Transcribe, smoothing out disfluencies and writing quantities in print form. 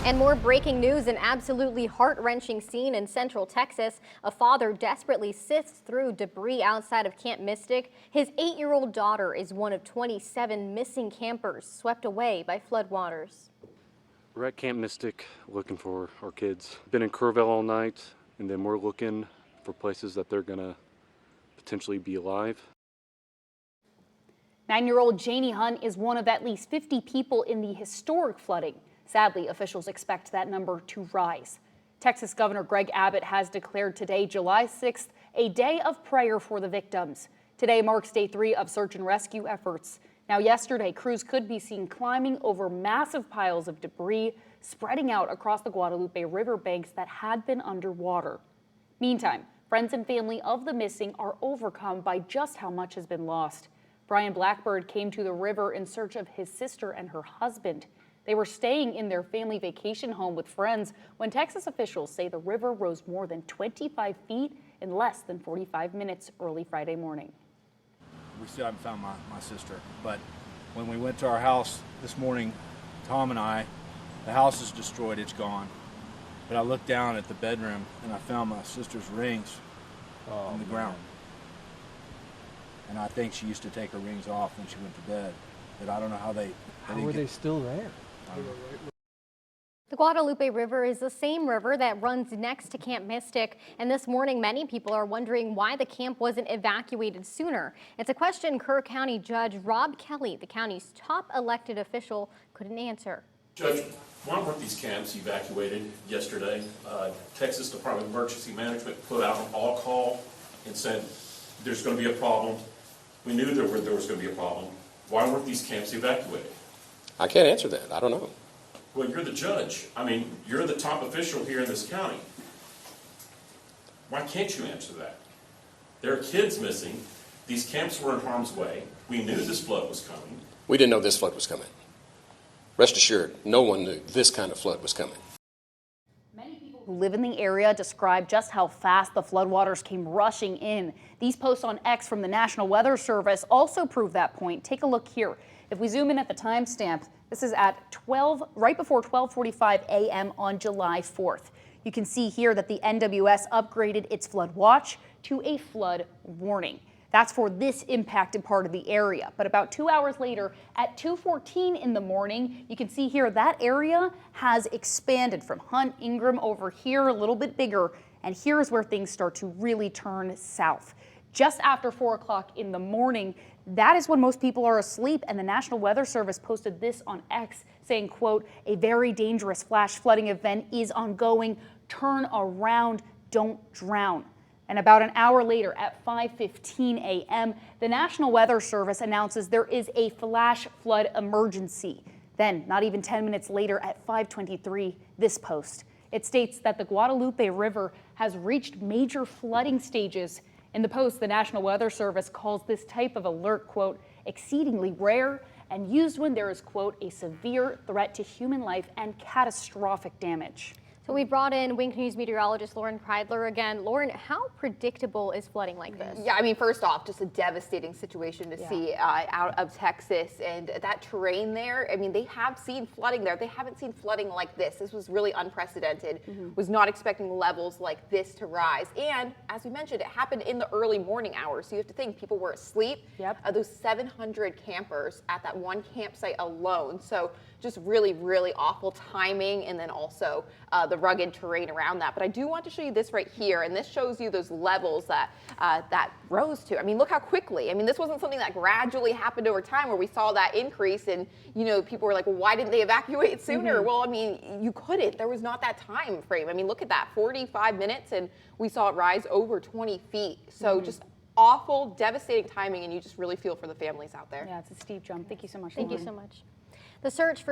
And more breaking news, an absolutely heart-wrenching scene in Central Texas. A father desperately sifts through debris outside of Camp Mystic. His 8-year-old daughter is one of 27 missing campers swept away by floodwaters. We're at Camp Mystic looking for our kids. Been in Kerrville all night, and then we're looking for places that they're gonna potentially be alive. 9-year-old Janie Hunt is one of at least 50 people in the historic flooding. Sadly, officials expect that number to rise. Texas Governor Greg Abbott has declared today, July 6th, a day of prayer for the victims. Today marks day 3 of search and rescue efforts. Now, yesterday, crews could be seen climbing over massive piles of debris, spreading out across the Guadalupe River banks that had been underwater. Meantime, friends and family of the missing are overcome by just how much has been lost. Brian Blackbird came to the river in search of his sister and her husband. They were staying in their family vacation home with friends when Texas officials say the river rose more than 25 feet in less than 45 minutes early Friday morning. We still haven't found my sister, but when we went to our house this morning, Tom and I, the house is destroyed, it's gone. But I looked down at the bedroom and I found my sister's rings on the ground. And I think she used to take her rings off when she went to bed, but I don't know how they were they still there? The Guadalupe River is the same river that runs next to Camp Mystic, and this morning many people are wondering why the camp wasn't evacuated sooner. It's a question Kerr County Judge Rob Kelly, the county's top elected official, couldn't answer. Judge, why weren't these camps evacuated yesterday? Texas Department of Emergency Management put out an all call and said there's going to be a problem. We knew there was going to be a problem. Why weren't these camps evacuated? I can't answer that. I don't know. Well, you're the judge. I mean, you're the top official here in this county. Why can't you answer that? There are kids missing. These camps were in harm's way. We knew this flood was coming. We didn't know this flood was coming. Rest assured, no one knew this kind of flood was coming. Many people who live in the area describe just how fast the floodwaters came rushing in. These posts on X from the National Weather Service also prove that point. Take a look here. If we zoom in at the timestamp, this is at right before 12:45 a.m. on July 4th. You can see here that the NWS upgraded its flood watch to a flood warning. That's for this impacted part of the area. But about 2 hours later, at 2:14 in the morning, you can see here that area has expanded from Hunt, Ingram over here, a little bit bigger. And here's where things start to really turn south. Just after 4 o'clock in the morning, that is when most people are asleep, and the National Weather Service posted this on X saying, quote, "A very dangerous flash flooding event is ongoing. Turn around, don't drown." And about an hour later at 5:15 a.m., the National Weather Service announces there is a flash flood emergency. Then, not even 10 minutes later at 5:23, this post. It states that the Guadalupe River has reached major flooding stages. In the post, the National Weather Service calls this type of alert, quote, "exceedingly rare and used when there is, quote, a severe threat to human life and catastrophic damage." So we brought in Wink News meteorologist Lauren Kreidler again. Lauren, how predictable is flooding like this? Yeah, I mean, first off, just a devastating situation to see out of Texas, and that terrain there. I mean, they have seen flooding there. They haven't seen flooding like this. This was really unprecedented. Was not expecting levels like this to rise. And as we mentioned, it happened in the early morning hours. So you have to think people were asleep. Yep. Those 700 campers at that one campsite alone. So just really, really awful timing, and then also the rugged terrain around that. But I do want to show you this right here, and this shows you those levels that that rose to. I mean, look how quickly. I mean, this wasn't something that gradually happened over time where we saw that increase, and people were like, well, why didn't they evacuate sooner? Well, I mean, you couldn't. There was not that time frame. I mean, look at that, 45 minutes, and we saw it rise over 20 feet. So just awful, devastating timing, and you just really feel for the families out there. Yeah, it's a steep jump. Thank you so much. Thank you so much. The search for